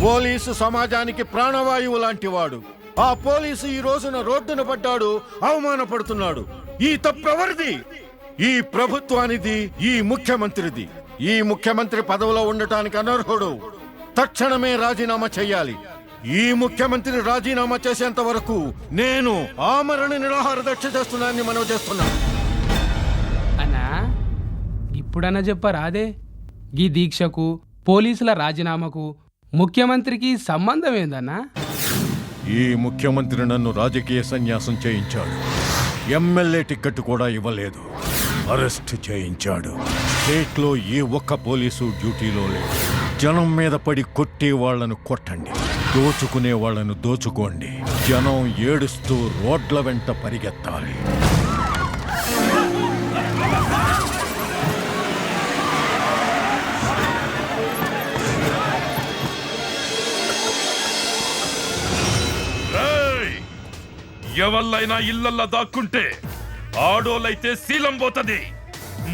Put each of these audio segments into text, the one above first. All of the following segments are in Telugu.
పోలీసు సమాజానికి ప్రాణవాయువు లాంటి వాడు. ఆ పోలీసు ఈ రోజున రోడ్డున పడ్డాడు, అవమానపడుతున్నాడు. ఈ తప్పెవరిది? ఈ ప్రభుత్వానిది, ఈ ముఖ్యమంత్రిది. ఈ ముఖ్యమంత్రి పదవిలో ఉండటానికి అనర్హుడు. తక్షణమే రాజీనామా చెయ్యాలి. ఈ ముఖ్యమంత్రి రాజీనామా చేసేంత వరకు నేను ఆమరణ నిరాహార దీక్ష చేస్తున్నానని మనవి చేస్తున్నా. అన్నా ఇప్పుడన్నా చెప్పరాదే, ఈ దీక్షకు పోలీసుల రాజీనామాకు ముఖ్యమంత్రికి సంబంధం ఏందన్నా? ఈ ముఖ్యమంత్రి నన్ను రాజకీయ సన్యాసం చేయించాడు. ఎమ్మెల్యే టికెట్ కూడా ఇవ్వలేదు. అరెస్ట్ చేయించాడు. స్టేట్లో ఏ ఒక్క పోలీసు డ్యూటీలో లేదు. జనం మీద పడి కొట్టే వాళ్లను కొట్టండి, దోచుకునే వాళ్లను దోచుకోండి. జనం ఏడుస్తూ రోడ్ల వెంట పరిగెత్తాలి. ఎవళ్ళైనా ఇళ్లల్లో దాక్కుంటే ఆడోళ్ళైతే శీలం పోతుంది,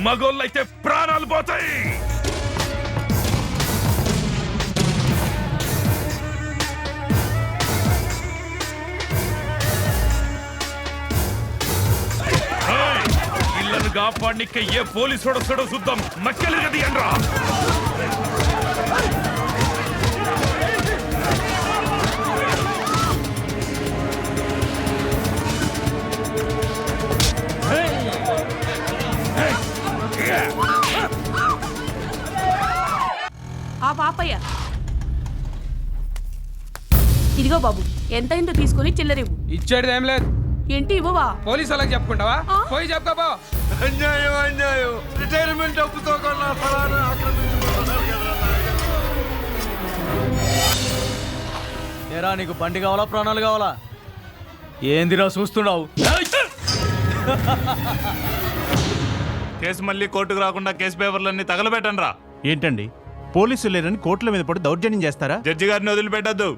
మగోళ్ళైతే ప్రాణాలు పోతాయి. ఇళ్లను కాపాడినికే ఏ పోలీసు వస్తాడో చూద్దాం. మక్కలు గది అనరా. పాపయ్య ఇదిగో బాబు, ఎంతైందో తీసుకుని చిల్లరివ్వు. ఇచ్చేది ఏం లేదు. ఏంటి ఇవ్వవా? పోలీసు వాళ్ళకి చెప్పుకుంటావా? పోయి చెప్పుకోపో. అన్యాయం, అన్యాయం. రిటైర్మెంట్ డబ్బుతో కొన్న స్థలాన్ని ఆక్రమించుకుంటున్నారు కదా. ఏరా, నీకు బండి కావాలా ప్రాణాలు కావాలా? ఏందిరా చూస్తున్నావు? కేసు మళ్ళీ కోర్టుకు రాకుండా కేసు పేపర్లన్నీ తగలబెట్టండి రా. ఏంటండి, పోలీసులు లేరని కోర్టుల మీద పడి దౌర్జన్యం చేస్తారా? జడ్జి గారిని వదిలిపెట్టద్దు.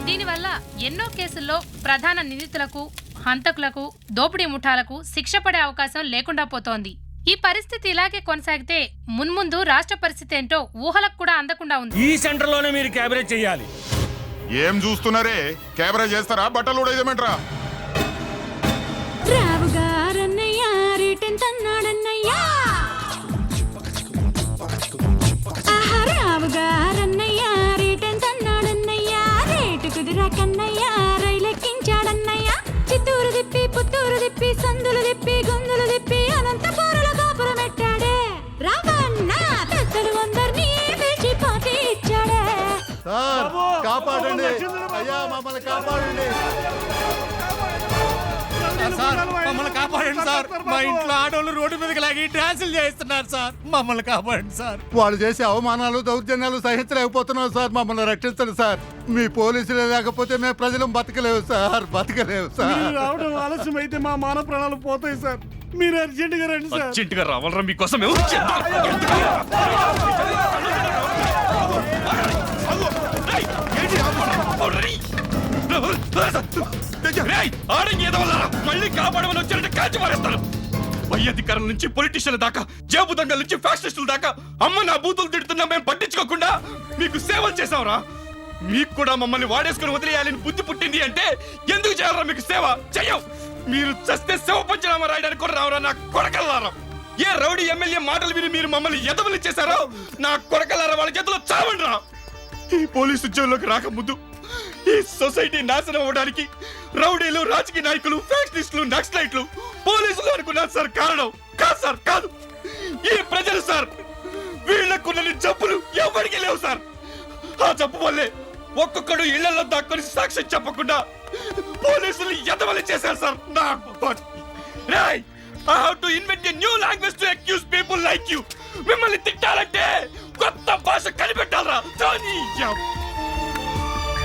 దీనివల్ల ఎన్నో కేసుల్లో ప్రధాన నిందితులకు, హంతకులకు, దోపిడీ ముఠాలకు శిక్ష పడే అవకాశం లేకుండా పోతోంది. ఈ పరిస్థితి ఇలాగే కొనసాగితే మున్ముందు రాష్ట్ర పరిస్థితి ఏంటో ఊహలకు కూడా అందకుండా ఉంది. ఈ సెంటర్ లోనే మీరు క్యాబరేజ్ చేయాలి. ఏం చూస్తున్నారే? క్యాబరేజ్ చేస్తారా? బట్టలు ఉడేదేమంటారా? రావుగారన్నయ్యా రేటెంత అన్నాడన్నయ్యా, రావుగారన్నయ్యా రేటెంత అన్నాడన్నయ్యా, రేటు కుదిరాకన్నయ్యా రైలెక్కించాడన్నయ్యా. చిత్తూరు తిప్పి పుత్తూరు తిప్పి సందులు తిప్పి గుందులు తిప్పి అనంతపురంలో గోపురం పెట్టాడే. రావన్న పెద్దలు అందరినీ పిలిచి పార్టీ ఇచ్చాడే. సార్ కాపాడండి అయ్యా, మమ్మల్ని కాపాడండి సార్, మమ్మల్ని కాపాడండి సార్. మా ఇంట్లో ఆడోళ్ళు రోడ్డు మీదకి లాగి డ్యాన్సులు చేస్తున్నారు సార్. మమ్మల్ని కాపాడండి సార్. వాళ్ళు చేసే అవమానాలు, దౌర్జన్యాలు సహించలేకపోతున్నాం సార్. మమ్మల్ని రక్షించండి సార్. మీ పోలీసులే లేకపోతే మేము ప్రజలు బతకలేవు సార్, బతకలేవు సార్. రావడం ఆలస్యం అయితే మా మానవ ప్రాణాలు పోతాయి సార్. మీరు అర్జెంట్ గా రండి సార్. అర్జెంట్ గా రావాలరా మీకోసం. మళ్ళీ కాపాడమని వచ్చారంటే కాల్చి మారేస్తారు. పై అధికారుల నుంచి పొలిటీషియన్ల దాకా, జేబు దొంగల నుంచి ఫ్యాక్షనిస్టుల దాకా అమ్మ నా బూతులు తిడుతున్నా మేము పట్టించుకోకుండా మీకు సేవలు చేసావురా. మీకు కూడా మమ్మల్ని వాడేసుకుని వదిలేయాలని బుద్ధి పుట్టింది అంటే ఎందుకు చేయాలరా మీకు సేవ? చెయ్యం. మీరు చస్తే సేవ పంచనామా రాయడానికి కూడా రావరా నా కొడకల్లారా. ఏ రౌడీ ఎమ్మెల్యే మాటలు విని మీరు మమ్మల్ని ఎదవలు చేశారో నా కొడకల్లారా వాళ్ళ చేతిలో చావండి రా. ఈ పోలీసు ఉద్యోగంలోకి రాకముందు ఈ సొసైటీ నాశనం అవ్వడానికి రౌడీలు, రాజకీయ నాయకులు, ఫ్యాక్షనిస్టులు, నక్సలైట్లు, పోలీసులు అనుకున్నారు సార్ కారణం. కాదు సార్, కాదు. ఈ ప్రజలు సార్. వీళ్ళకున్న జబ్బులు ఎవరికి లేవు సార్. ఆ జబ్బు వల్లే ఒక్కొక్కడు ఇళ్లలో దాక్కుని సాక్ష్యం చెప్పకుండా పోలీసులు ఎదవలి చేశారు సార్. నా I have to invent a new language to accuse people like you. మిమ్మల్ని తిట్టాలంటే కొత్త భాష కనిపెట్టాలరా.